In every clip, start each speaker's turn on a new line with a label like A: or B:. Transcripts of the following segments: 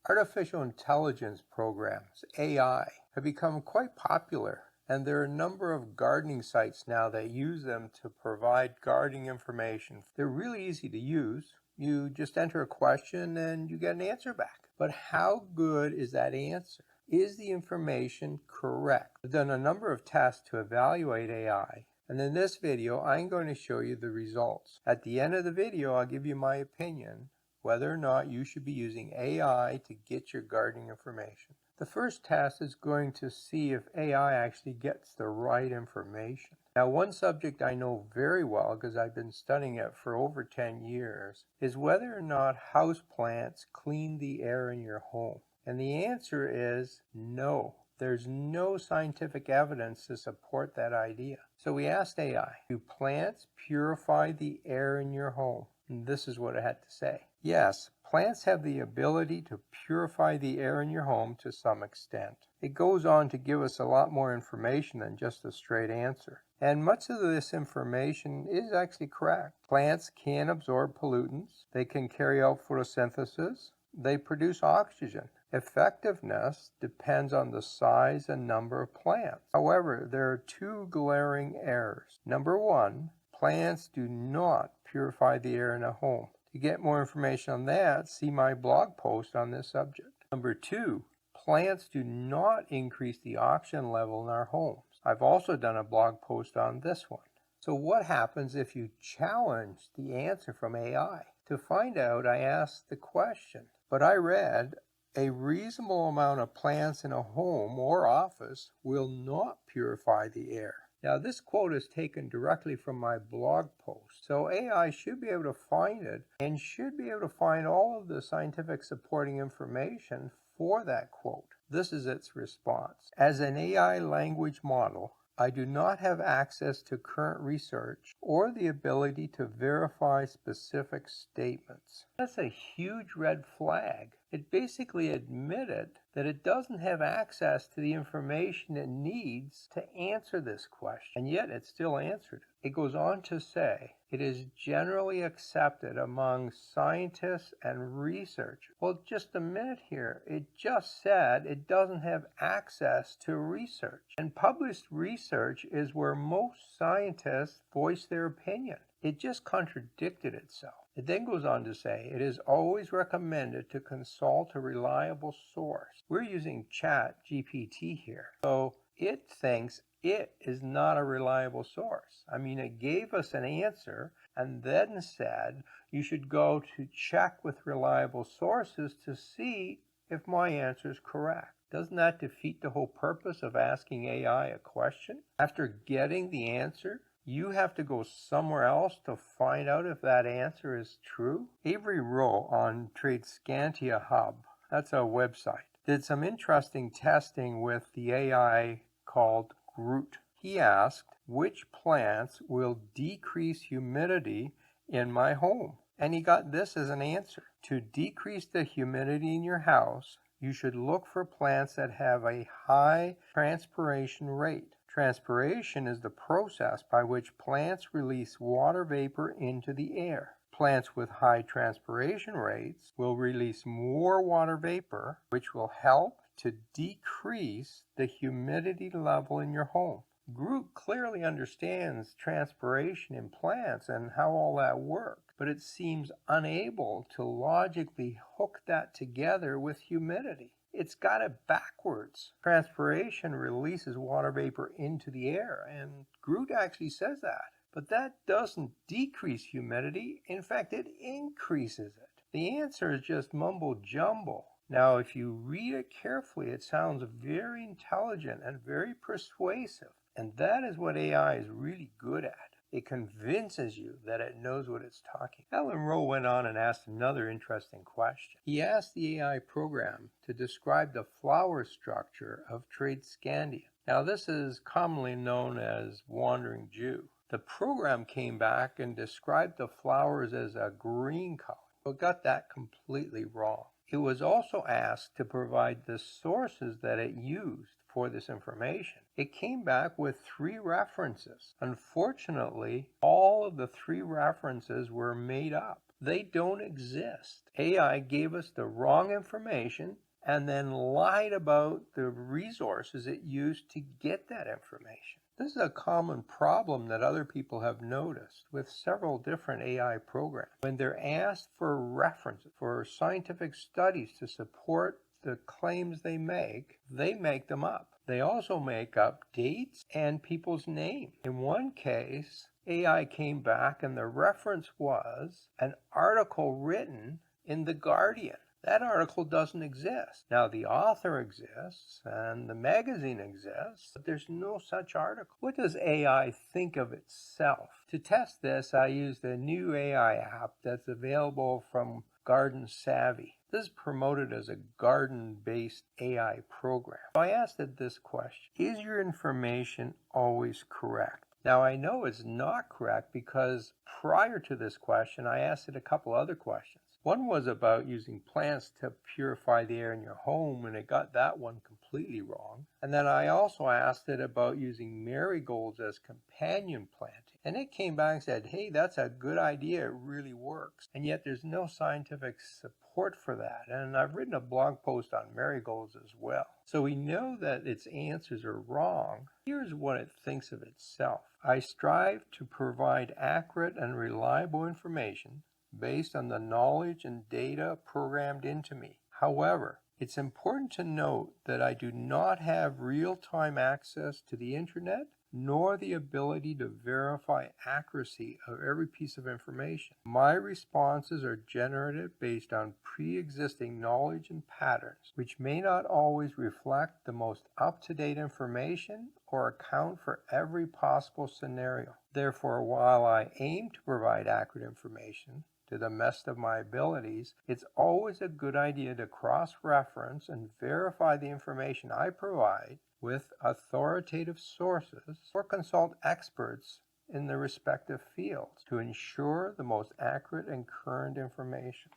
A: Artificial intelligence programs, AI, have become quite popular, and there are a number of gardening sites now that use them to provide gardening information. They're really easy to use. You just enter a question and you get an answer back. But how good is that answer? Is the information correct? I've done a number of tests to evaluate AI, and in this video I'm going to show you the results. At the end of the video I'll give you my opinion whether or not you should be using AI to get your gardening information. The first test is going to see if AI actually gets the right information. Now, one subject I know very well because I've been studying it for over 10 years is whether or not houseplants clean the air in your home. And the answer is no. There's no scientific evidence to support that idea. So we asked AI, do plants purify the air in your home? And this is what it had to say. Yes, plants have the ability to purify the air in your home to some extent. It goes on to give us a lot more information than just a straight answer. And much of this information is actually correct. Plants can absorb pollutants. They can carry out photosynthesis. They produce oxygen. Effectiveness depends on the size and number of plants. However, there are two glaring errors. Number one, plants do not purify the air in a home. To get more information on that, see my blog post on this subject. Number two, plants do not increase the oxygen level in our homes. I've also done a blog post on this one. So what happens if you challenge the answer from AI? To find out, I asked the question, but I read a reasonable amount of plants in a home or office will not purify the air. Now, this quote is taken directly from my blog post, so AI should be able to find it and should be able to find all of the scientific supporting information for that quote. This is its response. As an AI language model, I do not have access to current research or the ability to verify specific statements. That's a huge red flag. It basically admitted that it doesn't have access to the information it needs to answer this question, and yet it still answered it. It goes on to say, it is generally accepted among scientists and researchers. Well, just a minute here. It just said it doesn't have access to research. And published research is where most scientists voice their opinion. It just contradicted itself. It then goes on to say, it is always recommended to consult a reliable source. We're using ChatGPT here, so it thinks it is not a reliable source. I mean, it gave us an answer and then said you should go to check with reliable sources to see if my answer is correct. Doesn't that defeat the whole purpose of asking AI a question? After getting the answer, you have to go somewhere else to find out if that answer is true? Avery Rowe on Tradescantia Hub, that's a website, did some interesting testing with the AI called Groot. He asked, which plants will decrease humidity in my home? And he got this as an answer. To decrease the humidity in your house, you should look for plants that have a high transpiration rate. Transpiration is the process by which plants release water vapor into the air. Plants with high transpiration rates will release more water vapor, which will help to decrease the humidity level in your home. Groot clearly understands transpiration in plants and how all that works, but it seems unable to logically hook that together with humidity. It's got it backwards. Transpiration releases water vapor into the air, and Groot actually says that. But that doesn't decrease humidity. In fact, it increases it. The answer is just mumbo jumbo. Now, if you read it carefully, it sounds very intelligent and very persuasive. And that is what AI is really good at. It convinces you that it knows what it's talking. Alan Rowe went on and asked another interesting question. He asked the AI program to describe the flower structure of Tradescantia. Now, this is commonly known as Wandering Jew. The program came back and described the flowers as a green color, but got that completely wrong. It was also asked to provide the sources that it used for this information. It came back with 3 references. Unfortunately, all of the 3 references were made up. They don't exist. AI gave us the wrong information and then lied about the resources it used to get that information. This is a common problem that other people have noticed with several different AI programs. When they're asked for references, for scientific studies to support the claims they make them up. They also make up dates and people's names. In one case, AI came back and the reference was an article written in The Guardian. That article doesn't exist. Now, the author exists and the magazine exists, but there's no such article. What does AI think of itself? To test this, I used a new AI app that's available from Garden Savvy. This is promoted as a garden-based AI program. So I asked it this question: is your information always correct? Now, I know it's not correct because prior to this question, I asked it a couple other questions. One was about using plants to purify the air in your home, and it got that one completely wrong. And then I also asked it about using marigolds as companion planting. And it came back and said, hey, that's a good idea, it really works. And yet there's no scientific support for that. And I've written a blog post on marigolds as well. So we know that its answers are wrong. Here's what it thinks of itself. I strive to provide accurate and reliable information based on the knowledge and data programmed into me. However, it's important to note that I do not have real-time access to the internet nor the ability to verify accuracy of every piece of information. My responses are generative based on pre-existing knowledge and patterns, which may not always reflect the most up-to-date information or account for every possible scenario. Therefore, while I aim to provide accurate information, to the best of my abilities, it's always a good idea to cross-reference and verify the information I provide with authoritative sources or consult experts in the respective fields to ensure the most accurate and current information.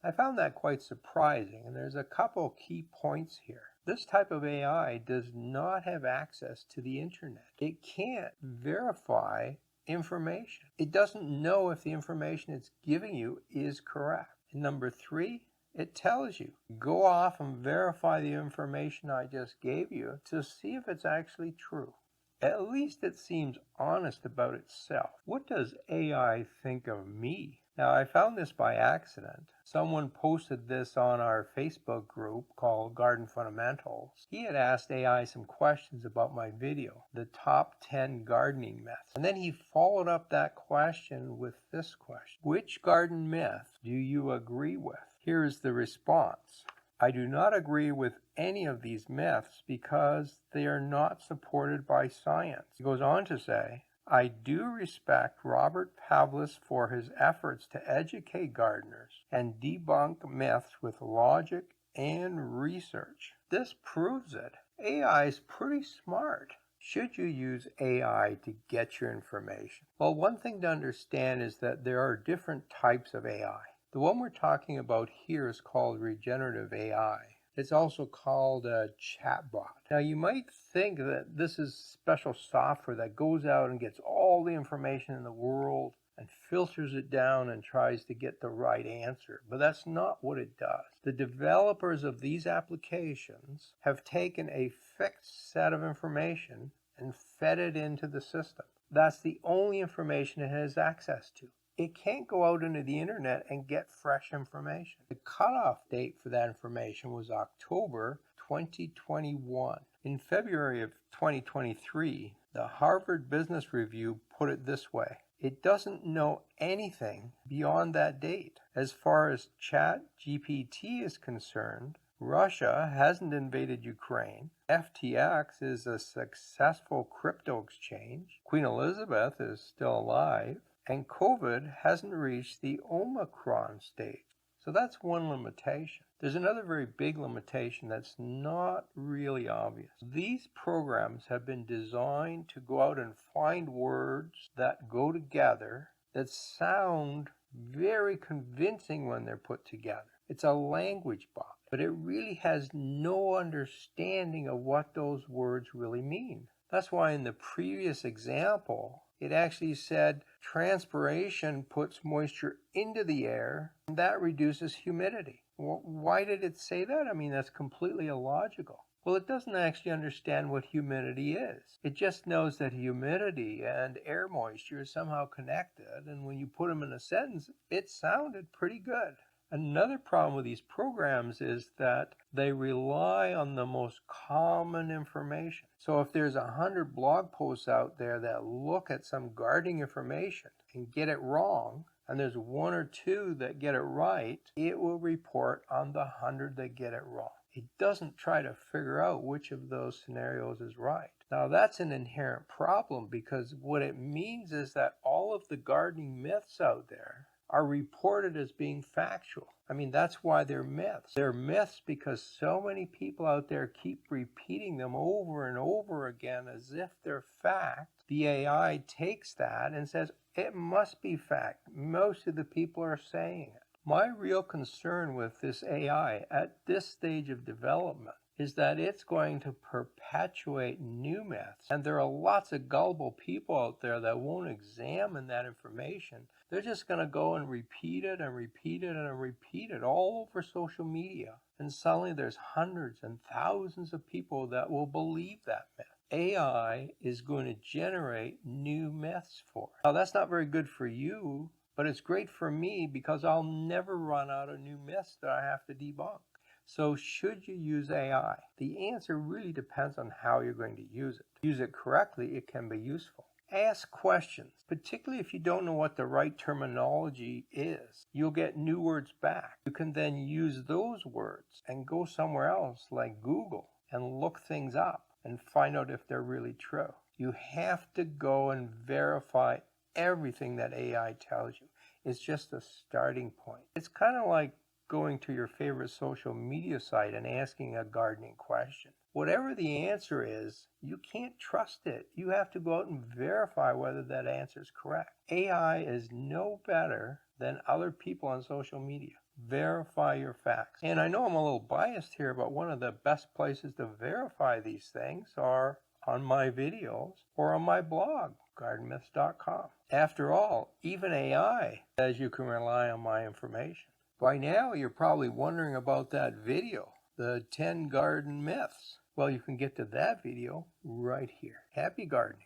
A: I found that quite surprising, and there's a couple key points here. This type of AI does not have access to the internet. It can't verify information. It doesn't know if the information it's giving you is correct. And number 3, it tells you, go off and verify the information I just gave you to see if it's actually true. At least it seems honest about itself. What does AI think of me? Now, I found this by accident. Someone posted this on our Facebook group called Garden Fundamentals. He had asked AI some questions about my video, the top 10 gardening myths. And then he followed up that question with this question: which garden myth do you agree with? Here is the response: I do not agree with any of these myths because they are not supported by science. He goes on to say, I do respect Robert Pavlis for his efforts to educate gardeners and debunk myths with logic and research. This proves it. AI is pretty smart. Should you use AI to get your information? Well, one thing to understand is that there are different types of AI. The one we're talking about here is called regenerative AI. It's also called a chatbot. Now, you might think that this is special software that goes out and gets all the information in the world and filters it down and tries to get the right answer, but that's not what it does. The developers of these applications have taken a fixed set of information and fed it into the system. That's the only information it has access to. It can't go out into the internet and get fresh information. The cutoff date for that information was October 2021. In February of 2023, the Harvard Business Review put it this way: it doesn't know anything beyond that date. As far as ChatGPT is concerned, Russia hasn't invaded Ukraine. FTX is a successful crypto exchange. Queen Elizabeth is still alive. And COVID hasn't reached the Omicron stage. So that's one limitation. There's another very big limitation that's not really obvious. These programs have been designed to go out and find words that go together that sound very convincing when they're put together. It's a language bot, but it really has no understanding of what those words really mean. That's why in the previous example, It actually said transpiration puts moisture into the air, and that reduces humidity. Why did it say that? I mean, that's completely illogical. Well, it doesn't actually understand what humidity is. It just knows that humidity and air moisture is somehow connected, and when you put them in a sentence, it sounded pretty good. Another problem with these programs is that they rely on the most common information. So if there's 100 blog posts out there that look at some gardening information and get it wrong, and there's one or two that get it right, it will report on the 100 that get it wrong. It doesn't try to figure out which of those scenarios is right. Now that's an inherent problem, because what it means is that all of the gardening myths out there are reported as being factual. I mean, that's why they're myths. They're myths because so many people out there keep repeating them over and over again as if they're fact. The AI takes that and says, it must be fact. Most of the people are saying it. My real concern with this AI at this stage of development is that it's going to perpetuate new myths. And there are lots of gullible people out there that won't examine that information. They're just going to go and repeat it and repeat it and repeat it all over social media. And suddenly there's hundreds and thousands of people that will believe that myth. AI is going to generate new myths for us. Now, that's not very good for you, but it's great for me because I'll never run out of new myths that I have to debunk. So should you use AI? The answer really depends on how you're going to use it. Use it correctly, it can be useful. Ask questions, particularly if you don't know what the right terminology is. You'll get new words back. You can then use those words and go somewhere else like Google and look things up and find out if they're really true. You have to go and verify everything that AI tells you. It's just a starting point. It's kind of like going to your favorite social media site and asking a gardening question. Whatever the answer is, you can't trust it. You have to go out and verify whether that answer is correct. AI is no better than other people on social media. Verify your facts. And I know I'm a little biased here, but one of the best places to verify these things are on my videos or on my blog, gardenmyths.com. After all, even AI says you can rely on my information. By now, you're probably wondering about that video, the 10 garden myths. Well, you can get to that video right here. Happy gardening.